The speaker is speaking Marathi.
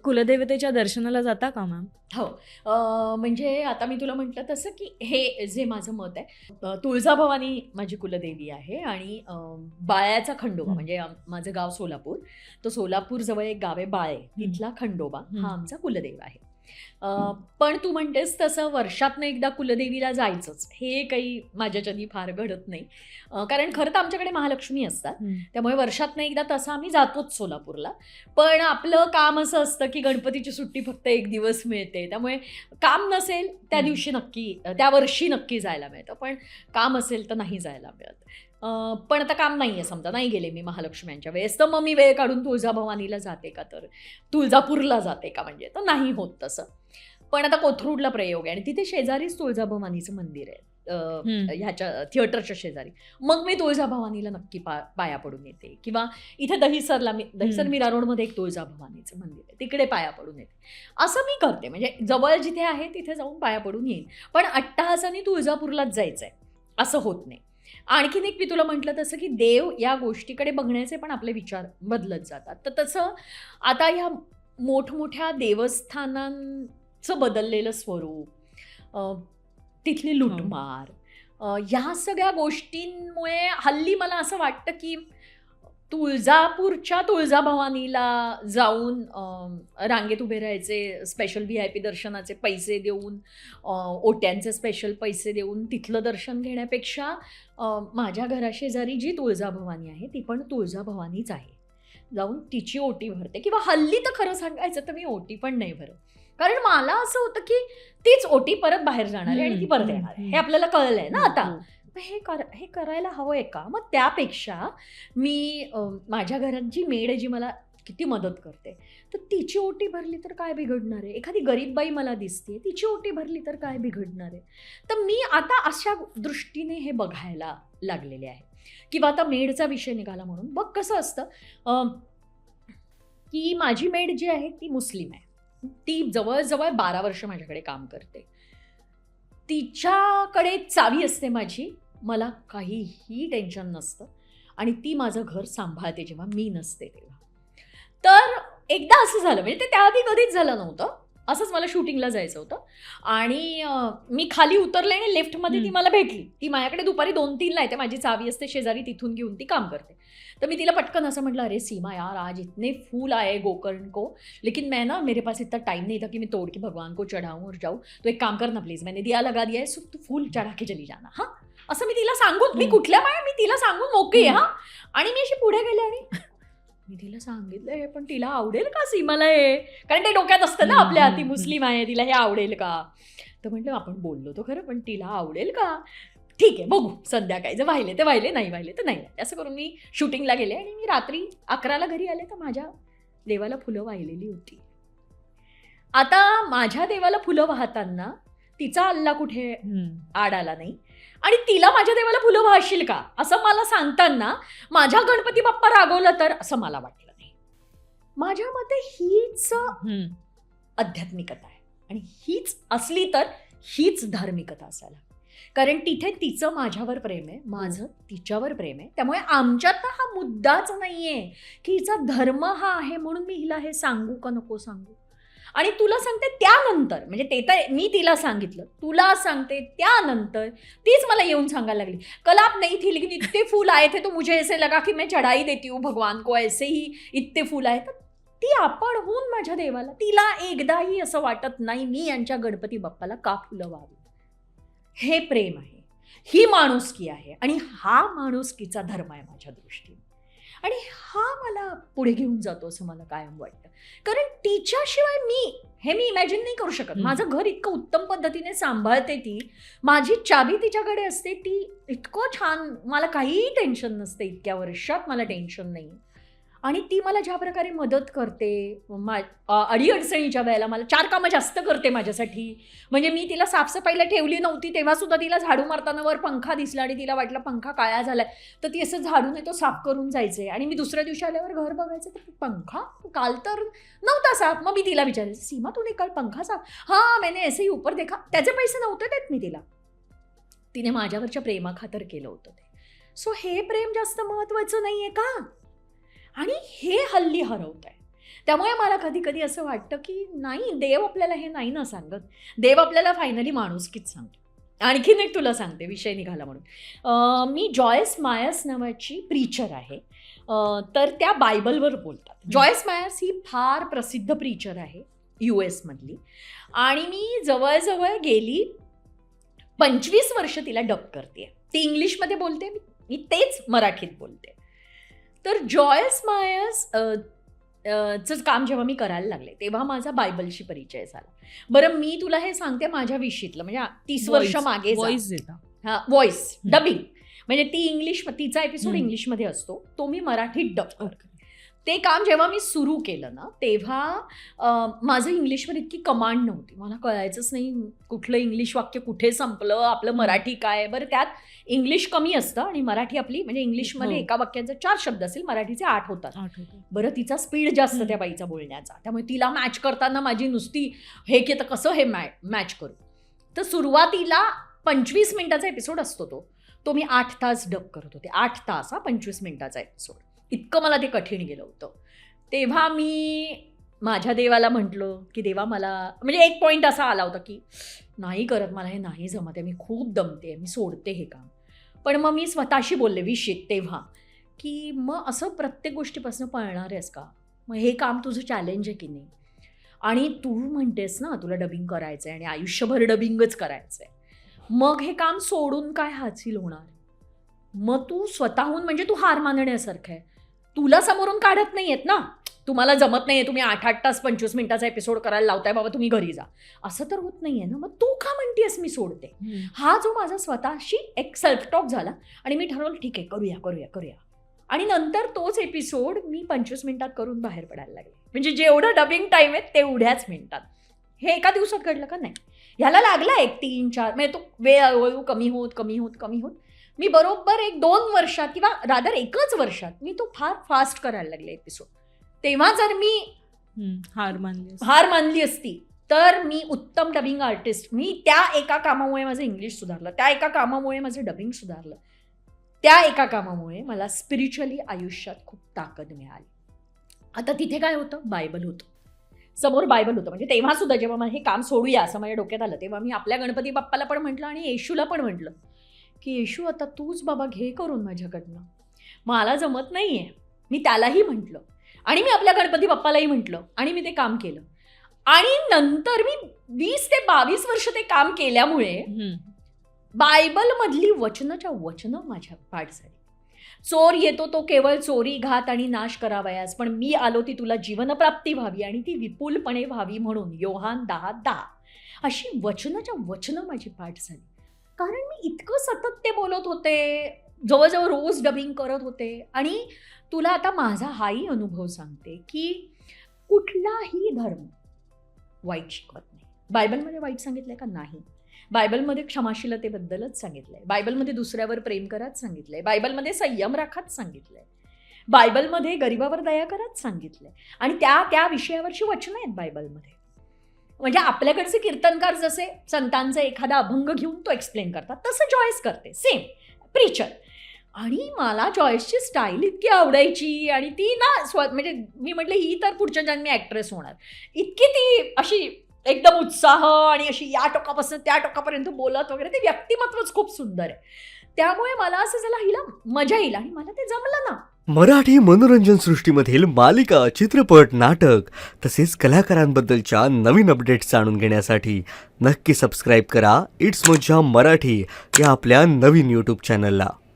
कुलदेवतेच्या दर्शनाला जाता का मॅम? हो. म्हणजे आता मी तुला म्हटलं तसं, की हे जे माझं मत आहे, तुळजाभवानी माझी कुलदेवी आहे आणि बाळ्याचा खंडोबा हं. म्हणजे माझं गाव सोलापूर. तर सोलापूर जवळ एक गाव आहे बाळे, हं. तिथला खंडोबा हं. हा आमचा कुलदेव आहे. अ, पण तू म्हणतेस तसं वर्षातनं एकदा कुलदेवीला जायचंच, हे काही माझ्याच्यानी फार घडत नाही. कारण खरं तर आमच्याकडे महालक्ष्मी असतात. हं. त्यामुळे वर्षातनं एकदा तसं आम्ही जातोच सोलापूरला. पण आपलं काम असं असतं, की गणपतीची सुट्टी फक्त 1 दिवस मिळते. त्यामुळे काम नसेल त्या हं. दिवशी नक्की त्या वर्षी नक्की जायला मिळतं. पण काम असेल तर नाही जायला मिळत. पण आता काम नाहीये समजा, नाही गेले मी महालक्ष्म्यांच्या वेळेस, तर मग मी वेळ काढून तुळजाभवानीला जाते का तर? तुळजापूरला जाते का म्हणजे? तर नाही होत तसं. पण आता कोथरूडला प्रयोग आहे आणि तिथे शेजारीच तुळजाभवानीचं मंदिर आहे. हं. ह्याच्या थिएटरच्या शेजारी. मग मी तुळजाभवानीला नक्की पाया पडून येते किंवा इथे दहिसर हं. मीरा रोडमध्ये एक तुळजाभवानीचं मंदिर आहे. तिकडे पाया पडून येते. असं मी करते म्हणजे जवळ जिथे आहे तिथे जाऊन पाया पडून येईन. पण अट्टहासाने तुळजापूरलाच जायचंय असं होत नाही. आणखीन एक मी तुला म्हटलं तसं, की देव या गोष्टीकडे बघण्याचे पण आपले विचार बदलत जातात. तर तसं आता ह्या मोठमोठ्या देवस्थानांचं बदललेलं स्वरूप, तिथली हो. लूटमार, ह्या सगळ्या गोष्टींमुळे हल्ली मला असं वाटतं, की तुळजापूरच्या तुळजाभवानीला जाऊन रांगेत उभे राहायचे, स्पेशल व्ही-आय-पी दर्शनाचे पैसे देऊन, ओट्यांचे स्पेशल पैसे देऊन तिथलं दर्शन घेण्यापेक्षा माझ्या घराशेजारी जी तुळजाभवानी आहे, ती पण तुळजाभवानीच आहे. जाऊन तिची ओटी भरते किंवा हल्ली तर खरं सांगायचं तर मी ओटी पण नाही भरत. कारण मला असं होतं, की तीच ओटी परत बाहेर जाणार आहे आणि ती हं. परत हं. येणार आहे. हं. हे आपल्याला कळलंय ना हो, आता. हो. मग हे करायला हवंय का? मग त्यापेक्षा मी माझ्या घरात जी मेड आहे, जी मला किती मदत करते, तर तिची ओटी भरली तर काय बिघडणार आहे? एखादी गरीब बाई मला दिसते, तिची ओटी भरली तर काय बिघडणार आहे? तर मी आता अशा दृष्टीने हे बघायला लागलेले आहे. किंवा आता मेडचा विषय निघाला म्हणून. बघ कसं असतं, की माझी मेड जी आहे ती मुस्लिम आहे. ती जवळ-जवळ 12 वर्ष माझ्याकडे काम करते. तिच्याकडे चावी असते माझी. मला काहीही टेन्शन नसतं आणि ती माझं घर सांभाळते जेव्हा मी नसते तेव्हा. तर एकदा असं झालं म्हणजे ते त्याआधी कधीच झालं नव्हतं. असंच मला शूटिंगला जायचं होतं आणि मी खाली उतरले आणि लिफ्टमध्ये ती हं. मला भेटली. ती माझ्याकडे दुपारी 2-3ला येते. माझी चावी असते शेजारी, तिथून घेऊन ती काम करते. तर मी तिला पटकन असं म्हटलं, "अरे सीमा यार, आज इतने फूल आए गोकर्ण को, लेकिन मैं ना मेरे पास इतना टाइम नहीं था कि मैं तोड़ के भगवान को चढ़ाऊँ और जाऊँ. तो एक काम कर ना प्लीज, मैंने दिया लगा दिया है, सो तू फूल चढ़ा के चली जाना." हां. असं मी तिला सांगून, मी हं. कुठल्या माया, मी तिला सांगून मोकळी आहे हं. हां. आणि मी अशी पुढे गेले आणि मी तिला सांगितलं हे, पण तिला आवडेल का सीमाला हे? कारण ते डोक्यात असतं ना हं. आपल्या, ती हं. हं. मुस्लिम आहे, तिला हे आवडेल का? तर म्हटलं आपण बोललो तो खरं, पण तिला आवडेल का? ठीक आहे, बघू संध्याकाळी. जर वाहिले ते वाहिले, नाही वाहिले तर नाही. असं करून मी शूटिंगला गेले आणि मी रात्री 11ला घरी आले तर माझ्या देवाला फुलं वाहिलेली होती. आता माझ्या देवाला फुलं वाहताना तिचा अल्ला कुठे हं. आड आला नाही आणि तिला माझ्या देवाला फुलं वाहशील का? असं मला सांगताना माझ्या गणपती बाप्पा रागवला तर असं मला वाटलं नाही. माझ्या मते हीच हं. आध्यात्मिकता आहे आणि हीच असली तर हीच धार्मिकता असायला. कारण तिथे तिचं माझ्यावर प्रेम आहे, माझं तिच्यावर प्रेम आहे. त्यामुळे आमच्यात हा मुद्दाच नाहीये, की हिचा धर्म हा आहे म्हणून मी हिला हे सांगू का नको सांगू. आणि तुला सांगते त्यानंतर, म्हणजे ते तर मी तिला सांगितलं, तुला सांगते त्यानंतर तीच मला येऊन सांगायला लागली, कल आप नहीं थी लेकिन इतने फूल आए थे तो मुझे ऐसे लगा कि मैं चढ़ाई देती हूँ भगवान को, ऐसे ही इतने फूल आए. तर ती आपणहून माझ्या देवाला, तिला एकदाही असं वाटत नाही मी यांच्या गणपती बाप्पाला का फुलं व्हावी. हे प्रेम आहे, ही माणुसकी आहे आणि हा माणुसकीचा धर्म आहे माझ्या दृष्टीने. आणि हा मला पुढे घेऊन जातो असं मला कायम वाटतं. कारण तिच्याशिवाय मी इमॅजिन नाही करू शकत. हं. माझं घर इतकं उत्तम पद्धतीने सांभाळते ती. माझी चाबी तिच्याकडे असते. ती इतकं छान, मला काहीही टेन्शन नसते. इतक्या वर्षात मला टेन्शन नाही. आणि ती मला ज्या प्रकारे मदत करते, अडीअडचणीच्या वेळेला मला 4 कामं जास्त करते माझ्यासाठी. म्हणजे मी तिला साफसफाईला ठेवली नव्हती तेव्हा सुद्धा तिला झाडू मारताना वर पंखा दिसला आणि तिला वाटलं पंखा काळा झालाय, तर ती असं झाडूने तो साफ करून जायचे. आणि मी दुसऱ्या दिवशी आल्यावर घर बघायचं तर पंखा काल तर नव्हता साफ. मग मी तिला विचारायचं, सीमा तूने काल पंखा साफ? हां, मैंने ऐसे ही ऊपर देखा. त्याचे पैसे नव्हते देत मी तिला. तिने माझ्यावरच्या प्रेमाखातर केलं होतं ते. सो हे प्रेम जास्त महत्वाचं नाहीये का? आणि हे हल्ली हरवत आहे. त्यामुळे मला कधी कधी असं वाटतं की नाही, देव आपल्याला हे नाही ना सांगत. देव आपल्याला फायनली माणुसकीच सांगतो. आणखीन एक तुला सांगते, विषय निघाला म्हणून. मी जॉयस मायर्स नावाची प्रीचर आहे. तर त्या बायबलवर बोलतात. जॉयस मायर्स ही फार प्रसिद्ध प्रीचर आहे US मधली, आणि मी जवळजवळ गेली 25 वर्ष तिला डब करते. ती इंग्लिशमध्ये बोलते, मी तेच मराठीत बोलते. तर जॉयस मायर्स चं काम जेव्हा मी करायला लागले तेव्हा माझा बायबलशी परिचय झाला. बरं, मी तुला हे सांगते माझ्या विषयीतलं, म्हणजे 30 वर्ष मागे व्हॉइस डबिंग, म्हणजे ती इंग्लिश, तिचा एपिसोड इंग्लिशमध्ये असतो, तो मी मराठीत डब करते. ते काम जेव्हा मी सुरू केलं ना तेव्हा माझं इंग्लिशवर इतकी कमांड नव्हती, मला कळायचंच नाही कुठलं इंग्लिश वाक्य कुठे संपलं, आपलं मराठी काय. बरं, त्यात इंग्लिश कमी असतं आणि मराठी आपली, म्हणजे इंग्लिशमध्ये एका वाक्याचे 4 शब्द असेल, मराठीचे 8 होतात. बरं, तिचा स्पीड जास्त त्या बाईचा बोलण्याचा, त्यामुळे तिला मॅच करताना माझी नुसती हे की तर कसं हे मॅच करू. तर सुरुवातीला 25 मिनिटाचा एपिसोड असतो, तो मी 8 तास डब करत होते. 8 तास 25 मिनिटाचा एपिसोड, इतकं मला ते कठीण गेलं होतं. तेव्हा मी माझ्या देवाला म्हटलं की देवा मला, म्हणजे एक पॉईंट असा आला होता की नाही करत, मला हे नाही जमत आहे, मी खूप दमते, मी सोडते हे काम. पण मग मी स्वतःशी बोलले विषयित तेव्हा की मग असं प्रत्येक गोष्टीपासून पळणार आहेस का? मग हे काम तुझं चॅलेंज आहे की नाही? आणि तू म्हणतेस ना तुला डबिंग करायचं आहे आणि आयुष्यभर डबिंगच करायचं आहे, मग हे काम सोडून काय हासिल होणार? मग तू स्वतःहून, म्हणजे तू हार मानण्यासारखं आहे. तुला समोरून काढत नाही आहेत ना, तुम्हाला जमत नाही आहे, तुम्ही 8 तास 25 मिनिटाचा एपिसोड करायला लावताय, बाबा तुम्ही घरी जा, असं तर होत नाही आहे ना. मग तू का म्हणतेस मी सोडते? हा जो माझा स्वतःशी एक सेल्फ टॉक झाला आणि मी ठरवलं ठीक आहे, करूया करूया करूया. आणि नंतर तोच एपिसोड मी 25 मिनिटात करून बाहेर पडायला लागले. म्हणजे जेवढं डबिंग टाईम आहे तेवढ्याच मिनिटात. हे एका दिवसात घडलं का? नाही, ह्याला लागला 1-3-4, म्हणजे तो वेळ हळूहळू कमी होत मी बरोबर 1-2 वर्षात किंवा रादर 1च वर्षात मी तो फार फास्ट करायला लागले एपिसोड. तेव्हा जर मी हार मानली असती तर मी उत्तम डबिंग आर्टिस्ट, मी त्या एका कामामुळे माझं इंग्लिश सुधारलं, त्या एका कामामुळे माझं डबिंग सुधारलं, त्या एका कामामुळे मला स्पिरिच्युअली आयुष्यात खूप ताकद मिळाली. आता तिथे काय होतं? बायबल होतं समोर, बायबल होतं. म्हणजे तेव्हा सुद्धा जेव्हा मला हे काम सोडूया असं माझ्या डोक्यात आलं तेव्हा मी आपल्या गणपती बाप्पाला पण म्हटलं आणि येशूला पण म्हटलं की येशू आता तूच बाबा घे करून माझ्याकडनं, मला जमत नाही आहे. मी त्यालाही म्हटलं आणि मी आपल्या गणपती बाप्पालाही म्हटलं आणि मी ते काम केलं. आणि नंतर मी 20 ते 22 वर्ष ते काम केल्यामुळे बायबलमधली वचनाच्या वचनं माझ्या पाठ झाली. चोर येतो तो केवळ चोरी, घात आणि नाश करावयास, पण मी आलो ती तुला जीवनप्राप्ती व्हावी आणि ती विपुलपणे व्हावी म्हणून. योहान 10:10. अशी वचनाच्या वचनं माझी पाठ झाली. कारण मी इतकं सतत ते बोलत होते, जवळजवळ रोज डबिंग करत होते. आणि तुला आता माझा हाही अनुभव सांगते की कुठलाही धर्म वाईट शिकवत नाही. बायबलमध्ये वाईट सांगितलंय का? नाही. बायबलमध्ये क्षमाशीलतेबद्दलच सांगितलंय, बायबलमध्ये दुसऱ्यावर प्रेम करत सांगितलंय, बायबलमध्ये संयम राखत सांगितलंय, बायबलमध्ये गरिबावर दया करत सांगितलंय. आणि त्या विषयावरची वचनं आहेत बायबलमध्ये. म्हणजे आपल्याकडचे कीर्तनकार जसे संतांचा एखादा अभंग घेऊन तो एक्सप्लेन करतात, तसं जॉयस करते, सेम प्रीचर. आणि मला जॉयसची स्टाईल इतकी आवडायची आणि ती ना म्हणजे मी म्हटलं ही तर पुढच्या जन्मी ॲक्ट्रेस होणार. इतकी ती अशी एकदम उत्साह आणि अशी या टोकापासून त्या टोकापर्यंत बोलत वगैरे, ते व्यक्तिमत्वच खूप सुंदर आहे. त्यामुळे मला असं झालं हिला मजा येईल आणि मला ते जमलं ना. मराठी मनोरंजन सृष्टीमधील मालिका, चित्रपट, नाटक तसेच कलाकारांबद्दलच्या नवीन अपडेट्स जाणून घेण्यासाठी नक्की सबस्क्राईब करा इट्स मज्जा मराठी या आपल्या नवीन यूट्यूब चॅनलला.